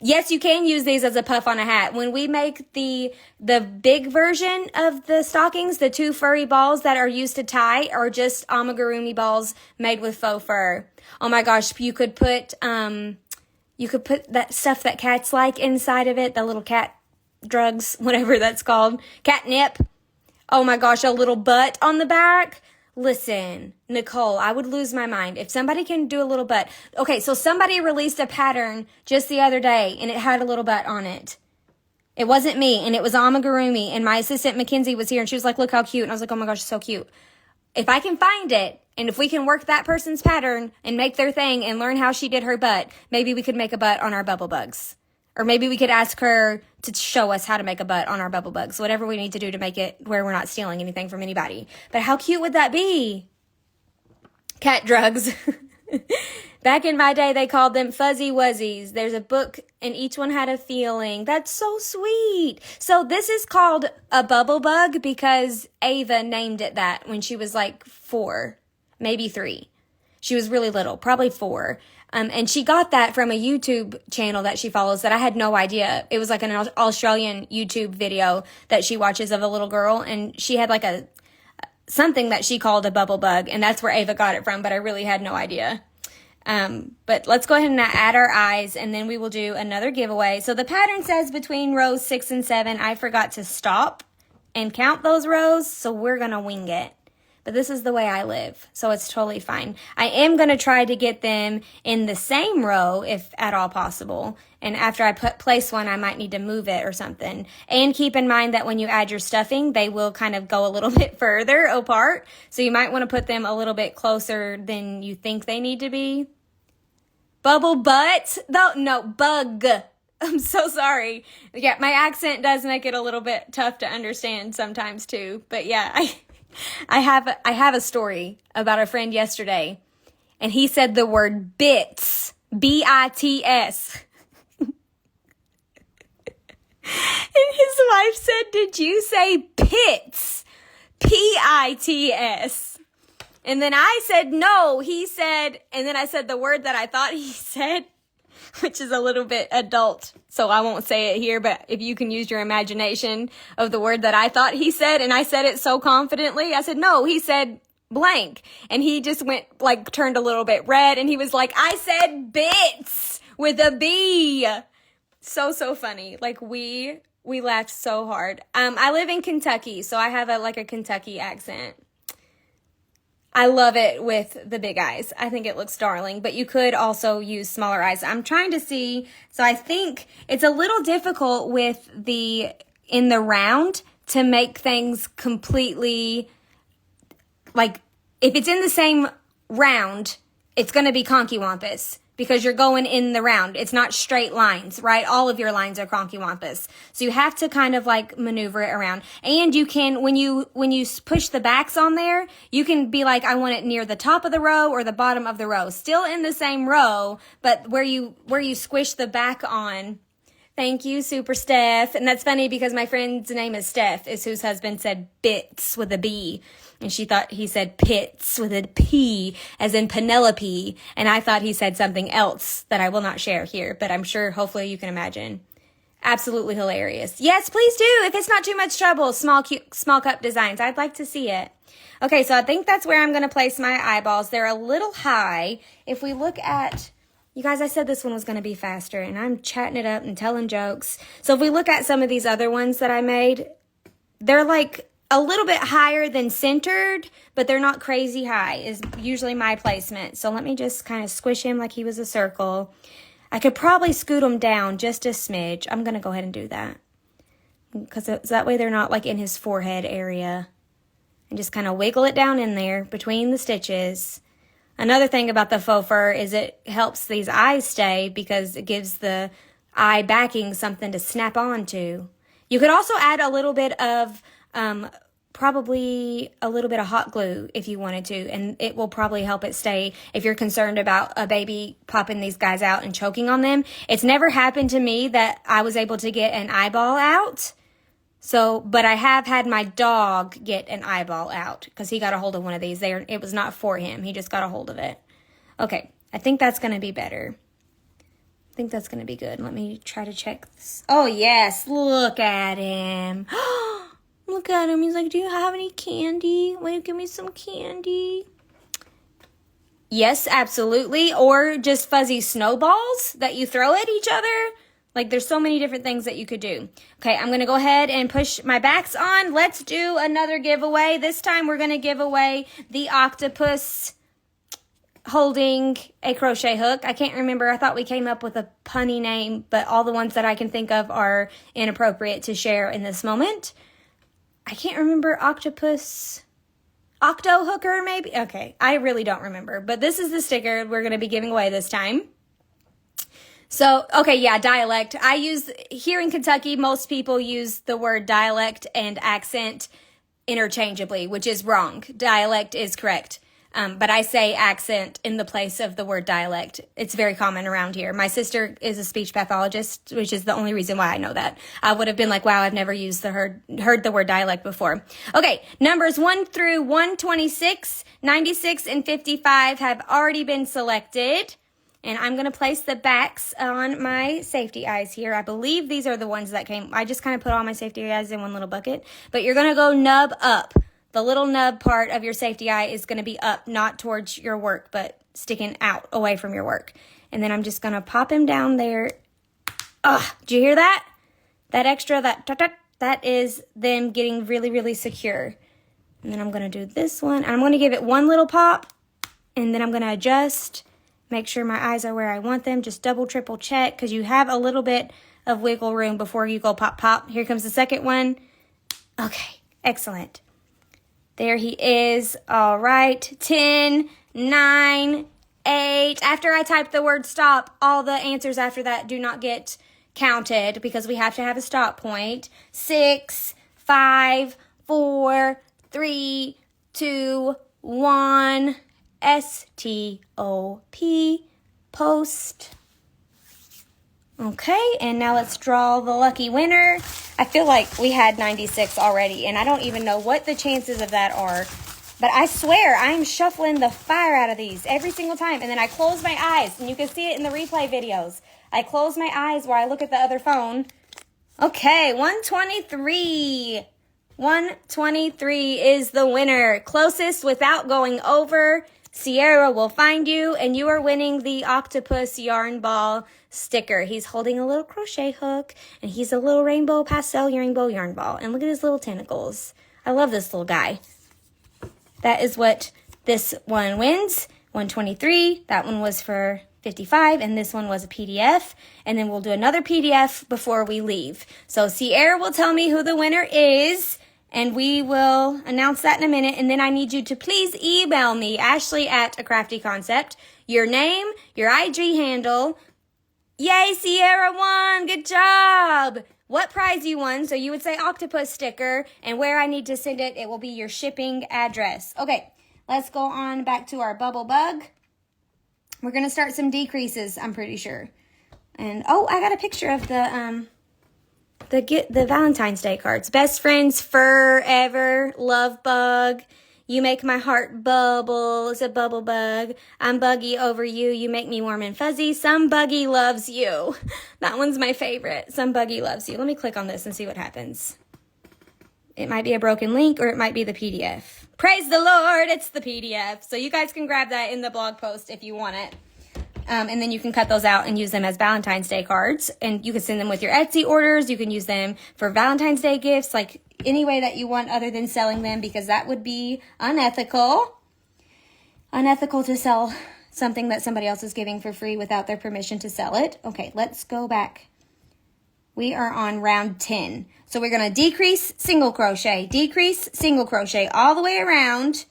Yes, you can use these as a puff on a hat. When we make the big version of the stockings, the 2 furry balls that are used to tie are just amigurumi balls made with faux fur. Oh my gosh, you could put that stuff that cats like inside of it, the little cat drugs, whatever that's called, catnip. Oh my gosh, a little butt on the back. Listen, Nicole, I would lose my mind if somebody can do a little butt. Okay, so somebody released a pattern just the other day, and it had a little butt on it. It wasn't me, and it was amigurumi, and my assistant Mackenzie was here, and she was like, look how cute. And I was like, oh my gosh, so cute. If I can find it, and if we can work that person's pattern and make their thing and learn how she did her butt, maybe we could make a butt on our bubble bugs. Or maybe we could ask her to show us how to make a butt on our bubble bugs. Whatever we need to do to make it where we're not stealing anything from anybody. But how cute would that be? Cat drugs. Back in my day, they called them fuzzy wuzzies. There's a book, and each one had a feeling. That's so sweet. So this is called a bubble bug because Ava named it that when she was like 4, maybe 3. She was really little, probably 4. And she got that from a YouTube channel that she follows that I had no idea. It was like an Australian YouTube video that she watches of a little girl, and she had like something that she called a bubble bug, and that's where Ava got it from, but I really had no idea. But let's go ahead and add our eyes, and then we will do another giveaway. So the pattern says between rows 6 and 7. I forgot to stop and count those rows, so we're going to wing it. But this is the way I live, so it's totally fine. I am going to try to get them in the same row, if at all possible. And after I place one, I might need to move it or something. And keep in mind that when you add your stuffing, they will kind of go a little bit further apart. So you might want to put them a little bit closer than you think they need to be. Bubble butt? No, bug. I'm so sorry. Yeah, my accent does make it a little bit tough to understand sometimes too. But yeah, I have a story about a friend yesterday, and he said the word bits B-I-T-S. And his wife said, did you say pits? P-I-T-S. And then I said, no, he said, and then I said the word that I thought he said, which is a little bit adult, so I won't say it here, but if you can use your imagination of the word that I thought he said, and I said it so confidently, I said, no, he said blank. And he just went, like, turned a little bit red, and he was like, I said bits with a B. So funny. Like, we laughed so hard. I live in Kentucky, so I have a Kentucky accent. I love it with the big eyes. I think it looks darling, but you could also use smaller eyes. I'm trying to see, so I think it's a little difficult with in the round to make things completely, like, if it's in the same round, it's going to be conkywampus because you're going in the round. It's not straight lines, right? All of your lines are conkywampus. So you have to kind of like maneuver it around. And you can, when you push the backs on there, you can be like, I want it near the top of the row or the bottom of the row. Still in the same row, but where you squish the back on. Thank you, Super Steph. And that's funny because my friend's name is Steph, is whose husband said bits with a B. And she thought he said pits with a P, as in Penelope. And I thought he said something else that I will not share here, but I'm sure hopefully you can imagine. Absolutely hilarious. Yes, please do. If it's not too much trouble, small cup designs. I'd like to see it. Okay, so I think that's where I'm going to place my eyeballs. They're a little high. If we look at... You guys, I said this one was going to be faster, and I'm chatting it up and telling jokes. So if we look at some of these other ones that I made, they're like a little bit higher than centered, but they're not crazy high, is usually my placement. So let me just kind of squish him like he was a circle. I could probably scoot him down just a smidge. I'm going to go ahead and do that, because that way they're not like in his forehead area. And just kind of wiggle it down in there between the stitches. Another thing about the faux fur is it helps these eyes stay because it gives the eye backing something to snap onto. You could also add a little bit of, probably a little bit of hot glue if you wanted to, and it will probably help it stay if you're concerned about a baby popping these guys out and choking on them. It's never happened to me that I was able to get an eyeball out. So, but I have had my dog get an eyeball out because he got a hold of one of these. It was not for him. He just got a hold of it. Okay, I think that's going to be better. I think that's going to be good. Let me try to check this. Oh, yes. Look at him. Look at him. He's like, do you have any candy? Will you give me some candy? Yes, absolutely. Or just fuzzy snowballs that you throw at each other. Like, there's so many different things that you could do. Okay, I'm going to go ahead and push my backs on. Let's do another giveaway. This time, we're going to give away the octopus holding a crochet hook. I can't remember. I thought we came up with a punny name, but all the ones that I can think of are inappropriate to share in this moment. I can't remember. Octopus... Octo hooker, maybe? Okay, I really don't remember. But this is the sticker we're going to be giving away this time. So, okay, yeah, dialect. Here in Kentucky, most people use the word dialect and accent interchangeably, which is wrong. Dialect is correct. But I say accent in the place of the word dialect. It's very common around here. My sister is a speech pathologist, which is the only reason why I know that. I would have been like, wow, I've never heard the word dialect before. Okay, numbers 1 through 126, 96, and 55 have already been selected. And I'm going to place the backs on my safety eyes here. I believe these are the ones that came. I just kind of put all my safety eyes in one little bucket. But you're going to go nub up. The little nub part of your safety eye is going to be up, not towards your work, but sticking out away from your work. And then I'm just going to pop him down there. Ugh, did you hear that? That extra, that is them getting really, really secure. And then I'm going to do this one. I'm going to give it one little pop. And then I'm going to adjust. Make sure my eyes are where I want them. Just double, triple check because you have a little bit of wiggle room before you go pop, pop. Here comes the second one. Okay, excellent. There he is. All right, 10, 9, 8. After I type the word stop, all the answers after that do not get counted because we have to have a stop point. 6, 5, 4, 3, 2, 1. S-T-O-P. post. Okay, and now let's draw the lucky winner. I feel like we had 96 already, and I don't even know what the chances of that are. But I swear, I'm shuffling the fire out of these every single time. And then I close my eyes, and you can see it in the replay videos. I close my eyes while I look at the other phone. Okay, 123. 123 is the winner. Closest without going over. Sierra will find you, and you are winning the octopus yarn ball sticker. He's holding a little crochet hook, and he's a little rainbow pastel rainbow yarn ball. And look at his little tentacles. I love this little guy. That is what this one wins. 123. That one was for 55, and this one was a PDF. And then we'll do another PDF before we leave. So Sierra will tell me who the winner is, and we will announce that in a minute. And then I need you to please email me, Ashley at A Crafty Concept, your name, your IG handle. Yay, Sierra won. Good job. What prize you won. So you would say octopus sticker, and where I need to send it, it will be your shipping address. Okay, let's go on back to our bubble bug. We're going to start some decreases, I'm pretty sure. And, oh, I got a picture of the Valentine's Day cards. Best friends forever, love bug. You make my heart bubble. It's a bubble bug. I'm buggy over you. You make me warm and fuzzy. Some buggy loves you. That one's my favorite. Some buggy loves you. Let me click on this and see what happens. It might be a broken link, or it might be the PDF. Praise the Lord, it's the PDF. So you guys can grab that in the blog post if you want it. And then you can cut those out and use them as Valentine's Day cards. And you can send them with your Etsy orders. You can use them for Valentine's Day gifts, like any way that you want other than selling them, because that would be unethical. Unethical to sell something that somebody else is giving for free without their permission to sell it. Okay, let's go back. We are on round 10. So we're going to decrease, single crochet, decrease, single crochet all the way around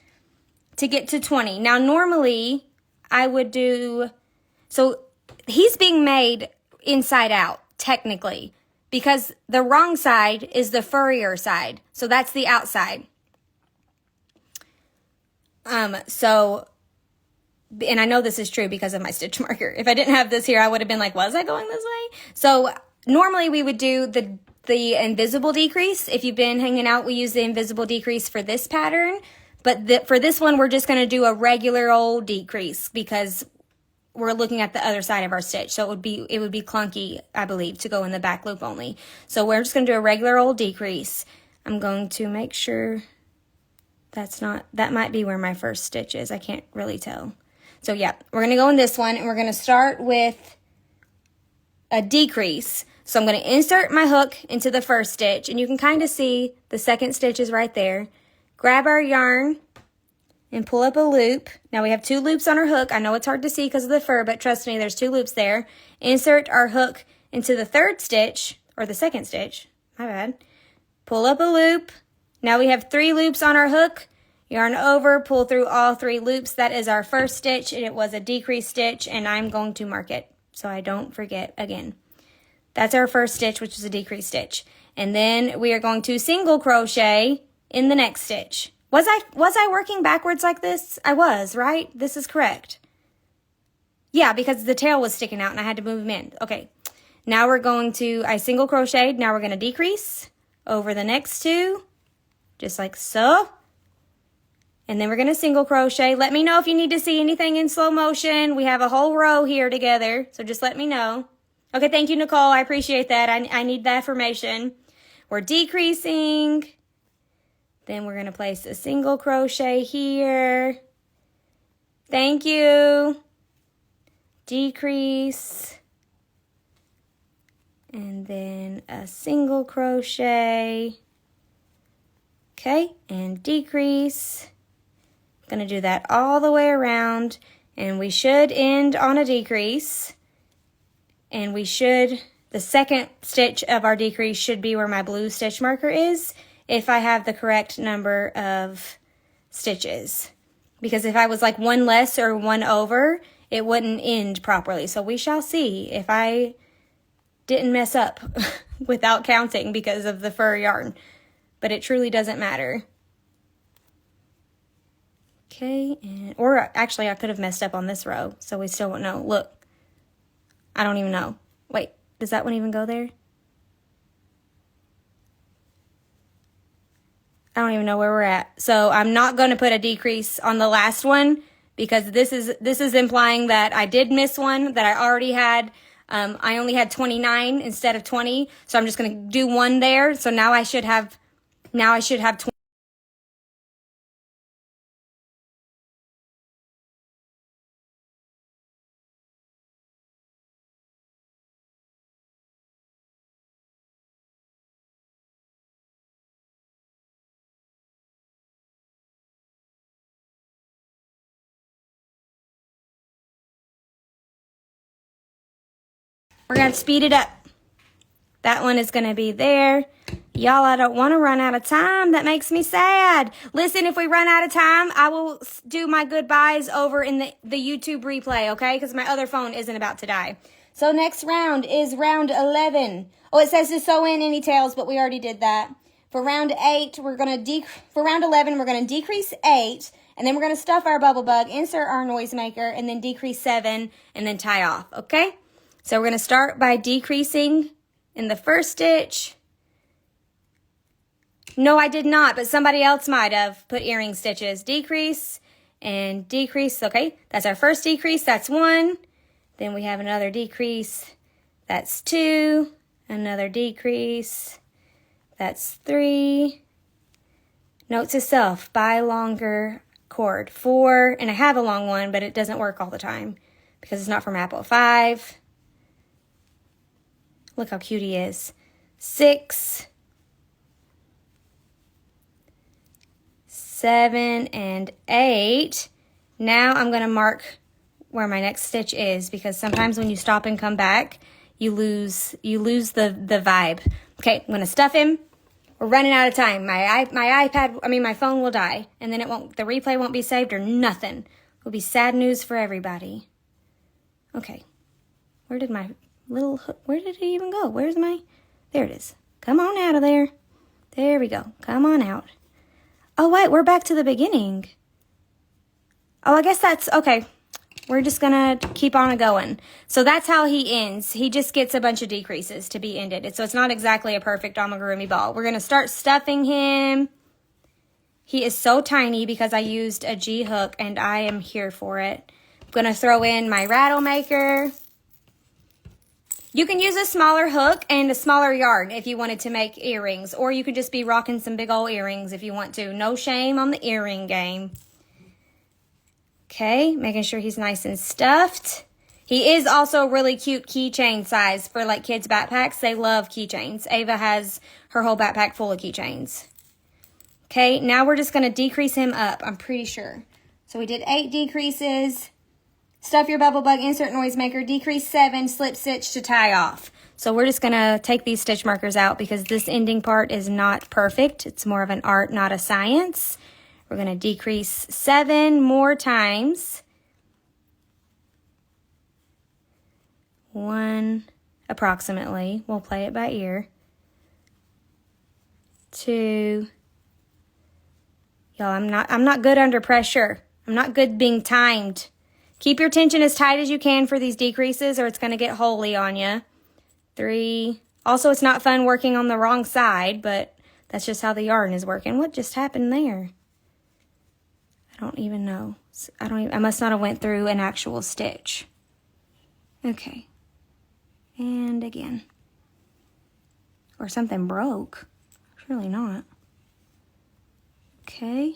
to get to 20. Now, normally I would do, so he's being made inside out, technically, because the wrong side is the furrier side. So that's the outside. So, and I know this is true because of my stitch marker. If I didn't have this here, I would have been like, was I going this way? So normally we would do the invisible decrease. If you've been hanging out, we use the invisible decrease for this pattern. But for this one, we're just going to do a regular old decrease because we're looking at the other side of our stitch. So it would be clunky, I believe, to go in the back loop only. So we're just going to do a regular old decrease. I'm going to make sure that might be where my first stitch is. I can't really tell. So yeah, we're going to go in this one, and we're going to start with a decrease. So I'm going to insert my hook into the first stitch, and you can kind of see the second stitch is right there. Grab our yarn and pull up a loop. Now we have 2 loops on our hook. I know it's hard to see because of the fur, but trust me, there's 2 loops there. Insert our hook into the third stitch, or the second stitch, my bad. Pull up a loop. Now we have 3 loops on our hook. Yarn over, pull through all 3 loops. That is our first stitch, and it was a decrease stitch, and I'm going to mark it so I don't forget again. That's our first stitch, which is a decrease stitch. And then we are going to single crochet in the next stitch. Was I working backwards like this? I was, right? This is correct. Yeah, because the tail was sticking out and I had to move them in. Okay. Now we're going to, I single crocheted. Now we're going to decrease over the next 2, just like so. And then we're going to single crochet. Let me know if you need to see anything in slow motion. We have a whole row here together, so just let me know. Okay, thank you, Nicole. I appreciate that. I need the affirmation. We're decreasing. Then we're going to place a single crochet here. Thank you. Decrease. And then a single crochet. Okay, and decrease. Going to do that all the way around, and we should end on a decrease. And we should, the second stitch of our decrease should be where my blue stitch marker is, if I have the correct number of stitches. Because if I was like 1 less or 1 over, it wouldn't end properly. So we shall see if I didn't mess up without counting because of the fur yarn. But it truly doesn't matter. Okay, or actually I could have messed up on this row, so we still won't know. Look, I don't even know. Wait, does that one even go there? I don't even know where we're at. So I'm not going to put a decrease on the last one because this is implying that I did miss one that I already had. I only had 29 instead of 20. So I'm just going to do one there. So now I should have 20. We're going to speed it up. That one is going to be there. Y'all, I don't want to run out of time. That makes me sad. Listen, if we run out of time, I will do my goodbyes over in the YouTube replay, okay? Because my other phone isn't about to die. So next round is round 11. Oh, it says to sew in any tails, but we already did that. For round 8, for round 11, we're going to decrease 8, and then we're going to stuff our bubble bug, insert our noisemaker, and then decrease 7, and then tie off, okay? So we're going to start by decreasing in the first stitch. No, I did not, but somebody else might have put earring stitches. Decrease and decrease. Okay, that's our first decrease. That's 1. Then we have another decrease. That's 2. Another decrease. That's 3. Note to self, buy longer cord. 4, and I have a long one, but it doesn't work all the time because it's not from Apple. 5. Look how cute he is. 6, 7, and 8. Now I'm going to mark where my next stitch is because sometimes when you stop and come back, you lose the vibe. Okay, I'm going to stuff him. We're running out of time. My phone will die, and then the replay won't be saved or nothing. It'll be sad news for everybody. Okay, where did my little hook, where did it even go? There it is. Come on out of there. There we go. Come on out. Oh, wait, we're back to the beginning. Oh, I guess that's, okay. We're just gonna keep on going. So that's how he ends. He just gets a bunch of decreases to be ended. So it's not exactly a perfect amigurumi ball. We're gonna start stuffing him. He is so tiny because I used a G hook and I am here for it. I'm gonna throw in my rattle maker. You can use a smaller hook and a smaller yarn if you wanted to make earrings, or you could just be rocking some big old earrings if you want to. No shame on the earring game. Okay, making sure he's nice and stuffed. He is also really cute keychain size for like kids' backpacks. They love keychains. Ava has her whole backpack full of keychains. Okay, now we're just going to decrease him up, I'm pretty sure. So we did 8 decreases. Stuff your bubble bug, insert noisemaker, decrease 7, slip stitch to tie off. So we're just going to take these stitch markers out because this ending part is not perfect. It's more of an art, not a science. We're going to decrease 7 more times. 1 approximately. We'll play it by ear. 2. Y'all, I'm not good under pressure. I'm not good being timed. Keep your tension as tight as you can for these decreases or it's going to get holy on you. 3. Also, it's not fun working on the wrong side, but that's just how the yarn is working. What just happened there? I don't even know. I must not have went through an actual stitch. Okay. And again. Or something broke. Surely not. Okay.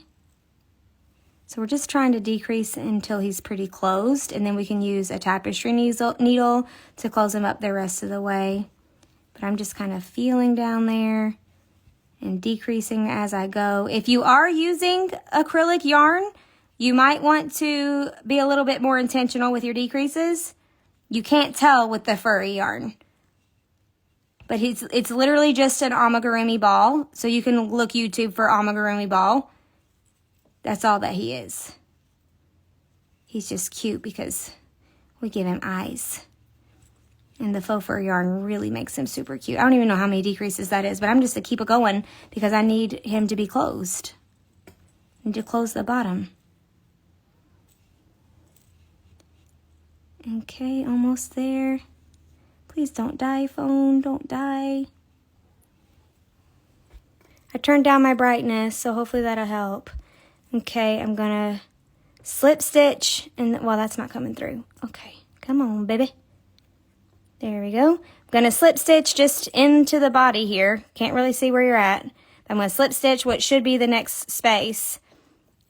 So we're just trying to decrease until he's pretty closed, and then we can use a tapestry needle to close him up the rest of the way. But I'm just kind of feeling down there and decreasing as I go. If you are using acrylic yarn, you might want to be a little bit more intentional with your decreases. You can't tell with the furry yarn. But it's literally just an amigurumi ball, so you can look YouTube for amigurumi ball. That's all that he is. He's just cute because we give him eyes. And the faux fur yarn really makes him super cute. I don't even know how many decreases that is, but I'm just to keep it going because I need him to be closed. I need to close the bottom. Okay, almost there. Please don't die, phone. Don't die. I turned down my brightness, so hopefully that'll help. Okay, I'm gonna slip stitch, and well, that's not coming through. Okay, come on, baby. There we go. I'm gonna slip stitch just into the body here. Can't really see where you're at. I'm gonna slip stitch what should be the next space,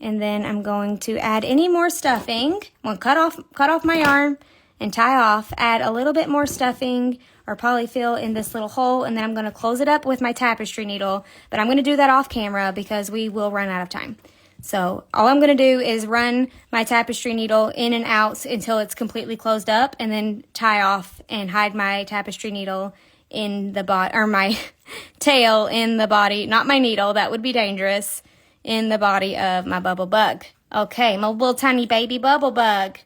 and then I'm going to add any more stuffing. I'm gonna cut off my yarn and tie off. Add a little bit more stuffing or polyfill in this little hole, and then I'm gonna close it up with my tapestry needle. But I'm gonna do that off camera because we will run out of time. So all I'm going to do is run my tapestry needle in and out until it's completely closed up, and then tie off and hide my tapestry needle in the body, or my tail in the body, not my needle, that would be dangerous, in the body of my bubble bug. Okay, my little tiny baby bubble bug.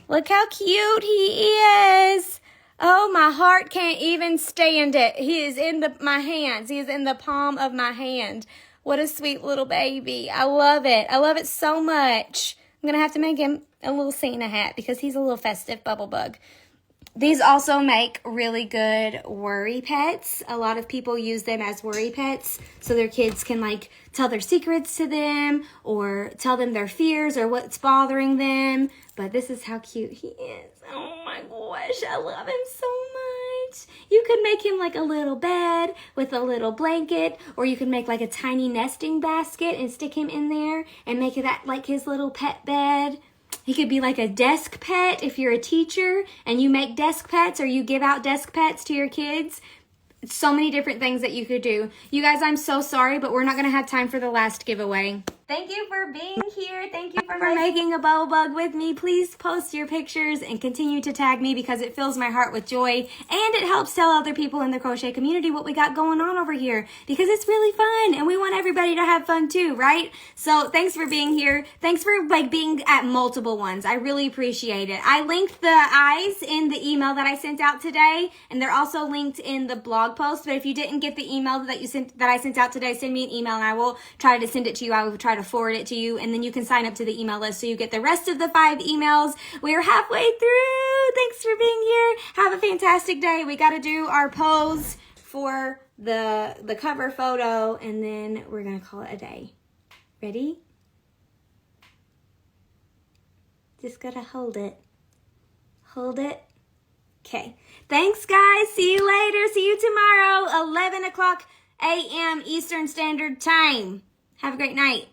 Look how cute he is. Oh, my heart can't even stand it. He is in my hands. He is in the palm of my hand. What a sweet little baby. I love it. I love it so much. I'm going to have to make him a little Santa hat because he's a little festive bubble bug. These also make really good worry pets. A lot of people use them as worry pets so their kids can like tell their secrets to them or tell them their fears or what's bothering them. But this is how cute he is. Oh my gosh, I love him so much. You could make him like a little bed with a little blanket, or you could make like a tiny nesting basket and stick him in there and make that like his little pet bed. He could be like a desk pet if you're a teacher and you make desk pets or you give out desk pets to your kids. So many different things that you could do. You guys, I'm so sorry, but we're not going to have time for the last giveaway. Thank you for being here. Thank you for making a bubble bug with me. Please post your pictures and continue to tag me because it fills my heart with joy and it helps tell other people in the crochet community what we got going on over here because it's really fun and we want everybody to have fun too, right? So thanks for being here. Thanks for like being at multiple ones. I really appreciate it. I linked the eyes in the email that I sent out today, and they're also linked in the blog post. But if you didn't get the email that I sent out today, send me an email and I will try to send it to you. I will try to forward it to you, and then you can sign up to the email list so you get the rest of the 5 emails. We're halfway through. Thanks for being here. Have a fantastic day. We got to do our pose for the cover photo, and then we're going to call it a day. Ready? Just got to hold it. Hold it. Okay. Thanks, guys. See you later. See you tomorrow, 11 o'clock a.m. Eastern Standard Time. Have a great night.